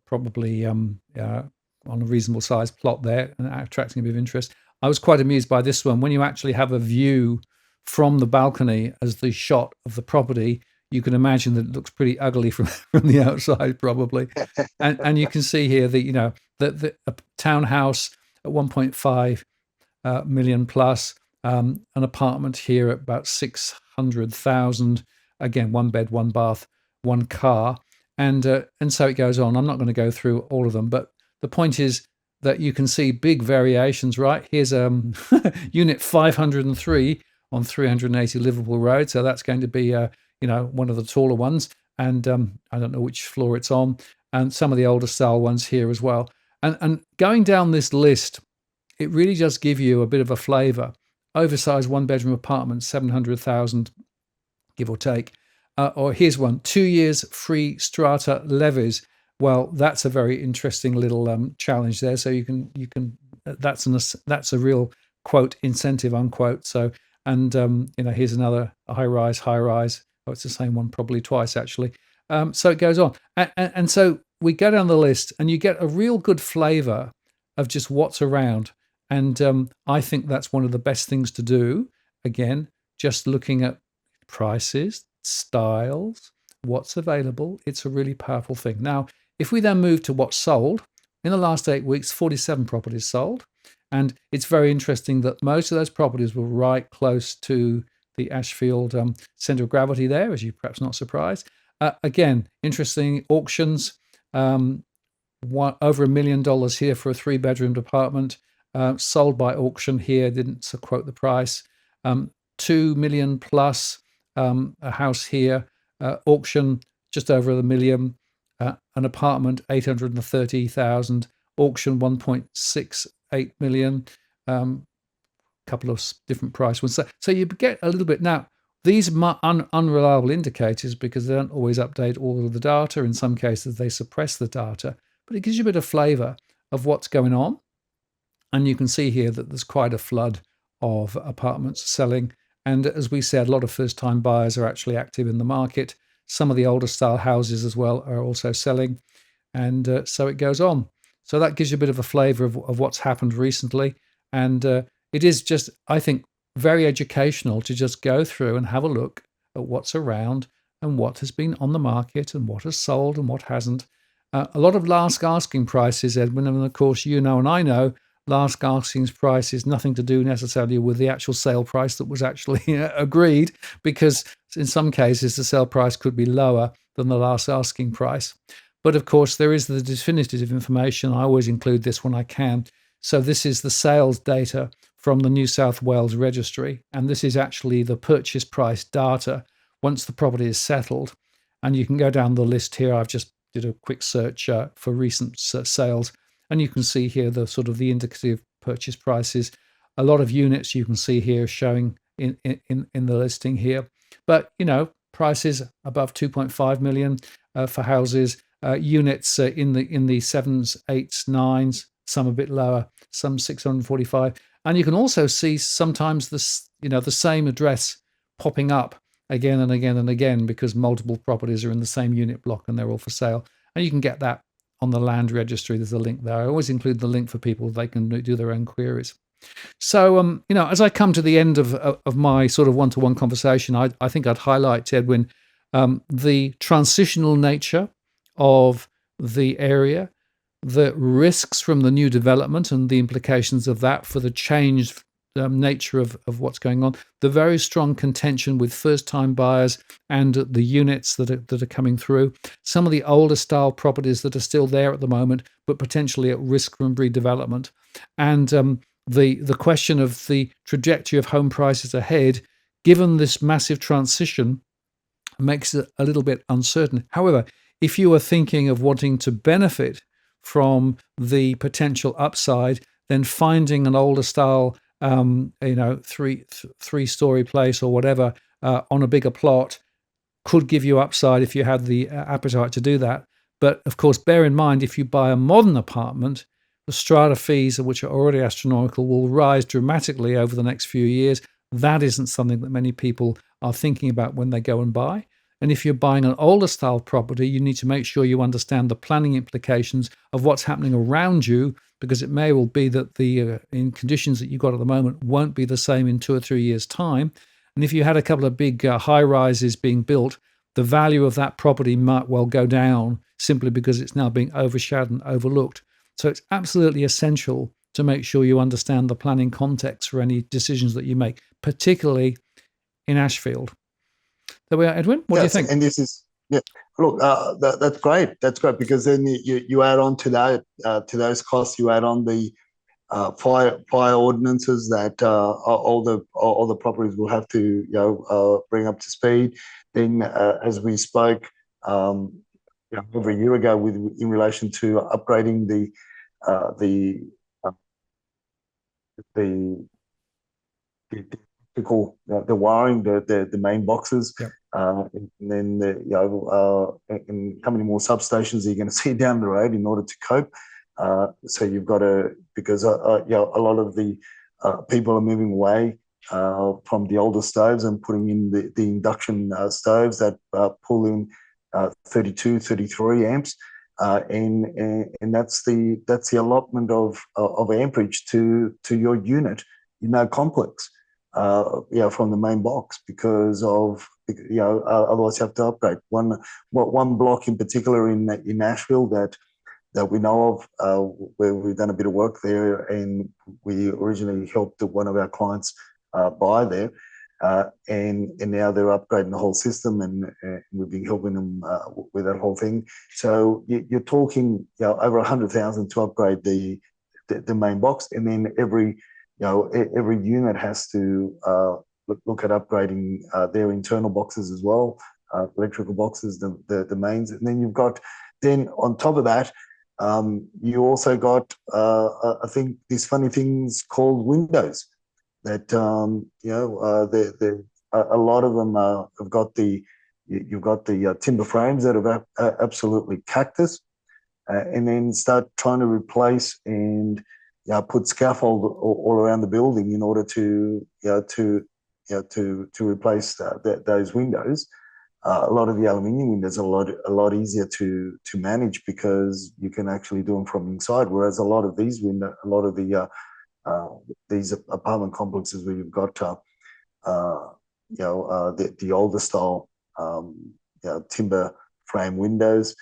probably on a reasonable sized plot there, and attracting a bit of interest. I was quite amused by this one. When you actually have a view from the balcony as the shot of the property, you can imagine that it looks pretty ugly from the outside, probably. And you can see here that, that a townhouse at 1.5 million plus, an apartment here at about 600,000. Again, 1 bed, 1 bath, 1 car, and so it goes on. I'm not going to go through all of them, but the point is that you can see big variations. Right, here's unit 503 on 380 Liverpool Road, so that's going to be one of the taller ones, and I don't know which floor it's on, and some of the older style ones here as well. And going down this list, it really does give you a bit of a flavour. Oversized 1-bedroom apartment, 700,000, give or take. Or here's one, 2 years free strata levies. Well, that's a very interesting little challenge there. So you can that's a real quote incentive unquote. So here's another high rise. Oh, it's the same one probably twice actually. So it goes on, and so we go down the list, and you get a real good flavour of just what's around. And I think that's one of the best things to do. Again, just looking at prices, styles, what's available. It's a really powerful thing. Now, if we then move to what's sold, in the last 8 weeks, 47 properties sold. And it's very interesting that most of those properties were right close to the Ashfield centre of gravity there, as you're perhaps not surprised. Again, interesting auctions. Over $1 million here for a 3-bedroomed apartment. Sold by auction here, didn't quote the price. 2 million plus, a house here. Auction just over $1 million. An apartment 830,000. Auction 1.68 million. Couple of different price ones. So you get a little bit. Now, these are unreliable indicators because they don't always update all of the data. In some cases, they suppress the data, but it gives you a bit of flavour of what's going on. And you can see here that there's quite a flood of apartments selling. And as we said, a lot of first-time buyers are actually active in the market. Some of the older style houses as well are also selling. And so it goes on. So that gives you a bit of a flavour of what's happened recently. And it is just, I think, very educational to just go through and have a look at what's around and what has been on the market and what has sold and what hasn't. A lot of last asking prices, Edwin, and of course you know and I know, last asking price is nothing to do necessarily with the actual sale price that was actually agreed, because in some cases the sale price could be lower than the last asking price. But of course there is the definitive information. I always include this when I can. So this is the sales data from the New South Wales Registry, and this is actually the purchase price data once the property is settled. And you can go down the list here. I've just did a quick search for recent sales, and you can see here the sort of the indicative purchase prices. A lot of units you can see here showing in the listing here. But, prices above 2.5 million for houses, units in the 7s, 8s, 9s, some a bit lower, some 645. And you can also see sometimes the same address popping up again and again and again because multiple properties are in the same unit block and they're all for sale. And you can get that on the land registry. There's a link there. I always include the link for people. They can do their own queries. So, as I come to the end of my sort of one-to-one conversation, I think I'd highlight, Edwin, the transitional nature of the area, the risks from the new development and the implications of that for the changed nature of what's going on, the very strong contention with first-time buyers and the units that are coming through, some of the older style properties that are still there at the moment, but potentially at risk from redevelopment, and the question of the trajectory of home prices ahead, given this massive transition, makes it a little bit uncertain. However, if you are thinking of wanting to benefit from the potential upside, then finding an older style, three-story place or whatever on a bigger plot could give you upside if you had the appetite to do that. But of course, bear in mind, if you buy a modern apartment, the strata fees, which are already astronomical, will rise dramatically over the next few years. That isn't something that many people are thinking about when they go and buy. And if you're buying an older style property, you need to make sure you understand the planning implications of what's happening around you, because it may well be that the in conditions that you've got at the moment won't be the same in 2 or 3 years' time. And if you had a couple of big high rises being built, the value of that property might well go down simply because it's now being overshadowed and overlooked. So it's absolutely essential to make sure you understand the planning context for any decisions that you make, particularly in Ashfield. There we are, Edwin. What do you think? And this is, yeah. Look, that's great. That's great, because then you add on to that, to those costs, you add on the fire ordinances that all the properties will have to bring up to speed. Then, as we spoke over a year ago, in relation to upgrading the the wiring, the main boxes. Yep. And then and how many more substations are you going to see down the road in order to cope? So you've got to, because a lot of the people are moving away from the older stoves and putting in the induction stoves that pull in 32, 33 amps. And that's the allotment of amperage to your unit in that complex, from the main box, because of otherwise you have to upgrade. One block in particular in Ashfield that we know of, where we've done a bit of work there, and we originally helped one of our clients buy there, and now they're upgrading the whole system, and we've been helping them with that whole thing. So you're talking over 100,000 to upgrade the main box, and then every unit has to look at upgrading their internal boxes as well, electrical boxes, the mains, and then you've got, then on top of that, you also got I think these funny things called windows that a lot of them have got you've got the timber frames that have absolutely cactus, and then start trying to replace and put scaffold all around the building in order to replace those windows. A lot of the aluminium windows are a lot easier to manage, because you can actually do them from inside. Whereas a lot of these these apartment complexes where you've got the older style timber frame windows.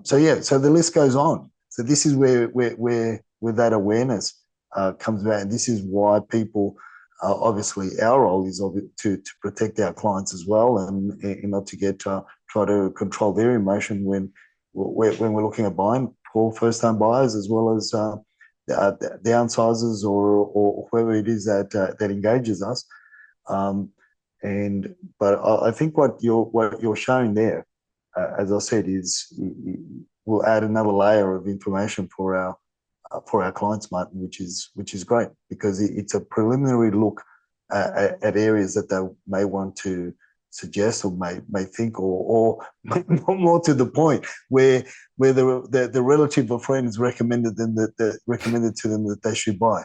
So the list goes on. So this is where that awareness comes about, and this is why people. Obviously, our role is to protect our clients as well, and not to try to control their emotion when we're looking at buying for first-time buyers, as well as downsizers or whoever it is that engages us. But I think what you're showing there, as I said, will add another layer of information for our clients, Martin, which is great, because it's a preliminary look at areas that they may want to suggest or may think, or more to the point, where the relative or friend has recommended to them that they should buy.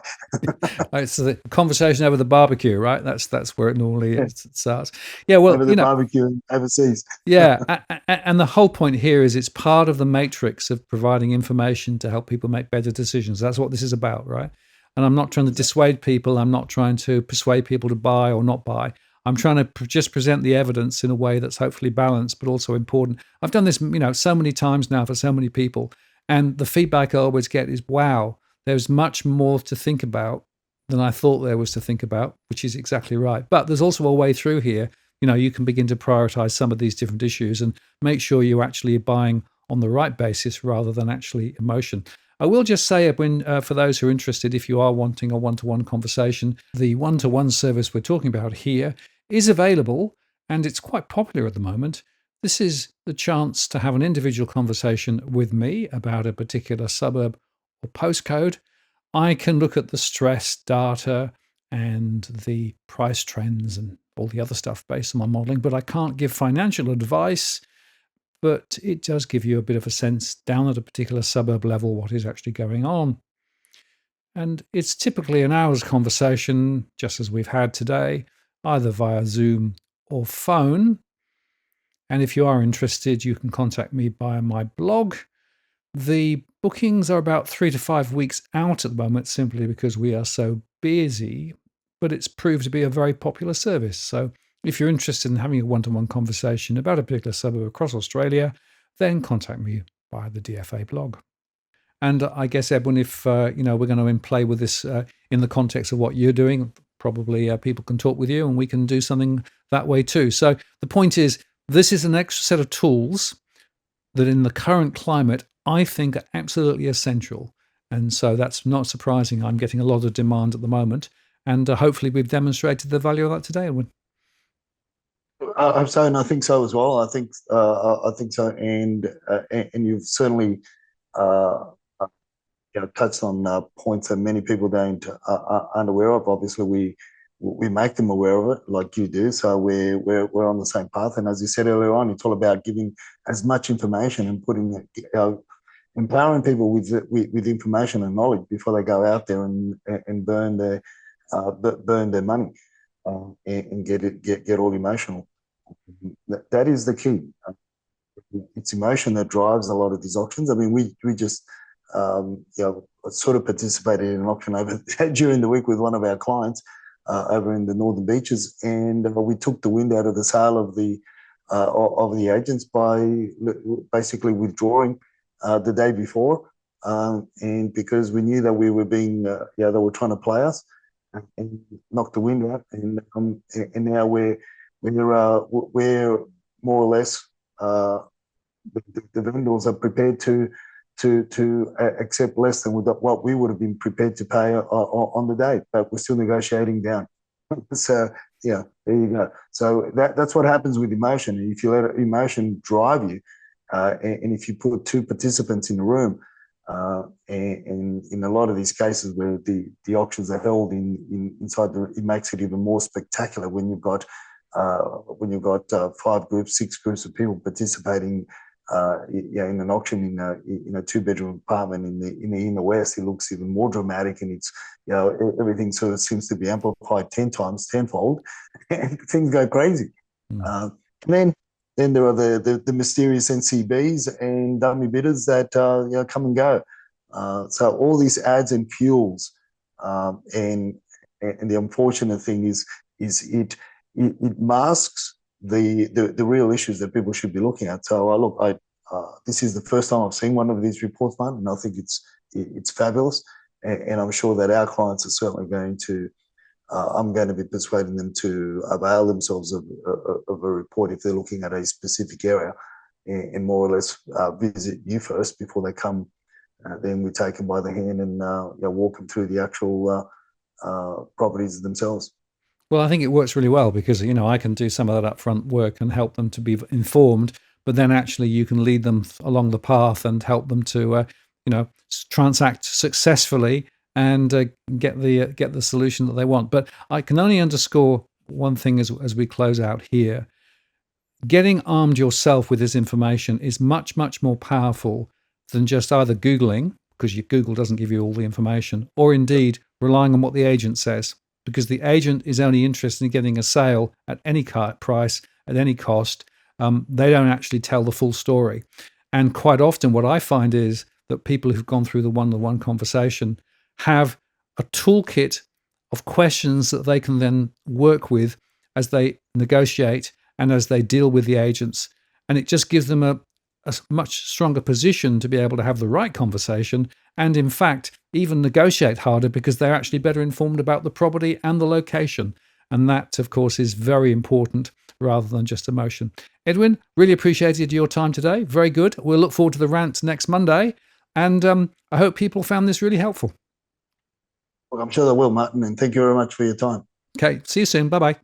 It's the conversation over the barbecue, right? That's where it normally starts. Yeah, well, over the barbecue overseas. Yeah, and the whole point here is it's part of the matrix of providing information to help people make better decisions. That's what this is about, right? And I'm not trying to dissuade people. I'm not trying to persuade people to buy or not buy. I'm trying to just present the evidence in a way that's hopefully balanced, but also important. I've done this, so many times now for so many people, And the feedback I always get is, wow, there's much more to think about than I thought there was to think about, which is exactly right. But there's also a way through here. You can begin to prioritize some of these different issues and make sure you're actually buying on the right basis rather than actually emotion. I will just say, Edwin, for those who are interested, if you are wanting a one-to-one conversation, the one-to-one service we're talking about here is available, and it's quite popular at the moment. This is the chance to have an individual conversation with me about a particular suburb or postcode. I can look at the stress data and the price trends and all the other stuff based on my modeling, but I can't give financial advice. But it does give you a bit of a sense down at a particular suburb level what is actually going on. And it's typically an hour's conversation, just as we've had today, either via Zoom or phone. And if you are interested, you can contact me via my blog. The bookings are about 3 to 5 weeks out at the moment, simply because we are so busy, but it's proved to be a very popular service. So if you're interested in having a one-to-one conversation about a particular suburb across Australia, then contact me via the DFA blog. And I guess, Edwin, if we're going to play with this in the context of what you're doing, probably people can talk with you and we can do something that way too. So the point is, this is an extra set of tools that in the current climate, I think are absolutely essential. And so that's not surprising. I'm getting a lot of demand at the moment. And hopefully we've demonstrated the value of that today, Edwin. I hope so, and I think so as well. I think so, and you've certainly touched on points that many people aren't aware of. Obviously, we make them aware of it, like you do. So we're on the same path. And as you said earlier on, it's all about giving as much information and empowering people with information and knowledge before they go out there and burn their money and get all emotional. That is the key. It's emotion that drives a lot of these auctions. I mean, we just sort of participated in an auction over during the week with one of our clients over in the Northern Beaches, and we took the wind out of the sail of the agents by basically withdrawing the day before, and because we knew that we were being they were trying to play us and knock the wind out, and now we're more or less the vendors are prepared to accept less than what we would have been prepared to pay on the day, but we're still negotiating down. So yeah, there you go. So that's what happens with emotion. If you let emotion drive you, and if you put two participants in the room, and in a lot of these cases where the auctions are held inside it makes it even more spectacular when you've got 5 groups, 6 groups of people participating in an auction in a 2-bedroom apartment in the inner west. It looks even more dramatic, and it's everything sort of seems to be amplified 10 times, tenfold, and things go crazy. And then there are the mysterious NCBs and dummy bidders that come and go. So all these adds and fuels, and the unfortunate thing is it masks the real issues that people should be looking at. So this is the first time I've seen one of these reports, man, and I think it's fabulous. And I'm sure that our clients are certainly going to. I'm going to be persuading them to avail themselves of a report if they're looking at a specific area, and more or less visit you first before they come. Then we take them by the hand and walk them through the actual properties themselves. Well, I think it works really well because, I can do some of that upfront work and help them to be informed, but then actually you can lead them along the path and help them to, transact successfully and get the solution that they want. But I can only underscore one thing as we close out here. Getting armed yourself with this information is much, much more powerful than just either Googling, because Google doesn't give you all the information, or indeed relying on what the agent says, because the agent is only interested in getting a sale at any price, at any cost. They don't actually tell the full story. And quite often what I find is that people who've gone through the one-to-one conversation have a toolkit of questions that they can then work with as they negotiate and as they deal with the agents. And it just gives them a much stronger position to be able to have the right conversation and, in fact, even negotiate harder because they're actually better informed about the property and the location. And that, of course, is very important rather than just emotion. Edwin, really appreciated your time today. Very good. We'll look forward to the rant next Monday. And I hope people found this really helpful. Well, I'm sure they will, Martin, and thank you very much for your time. Okay, see you soon. Bye-bye.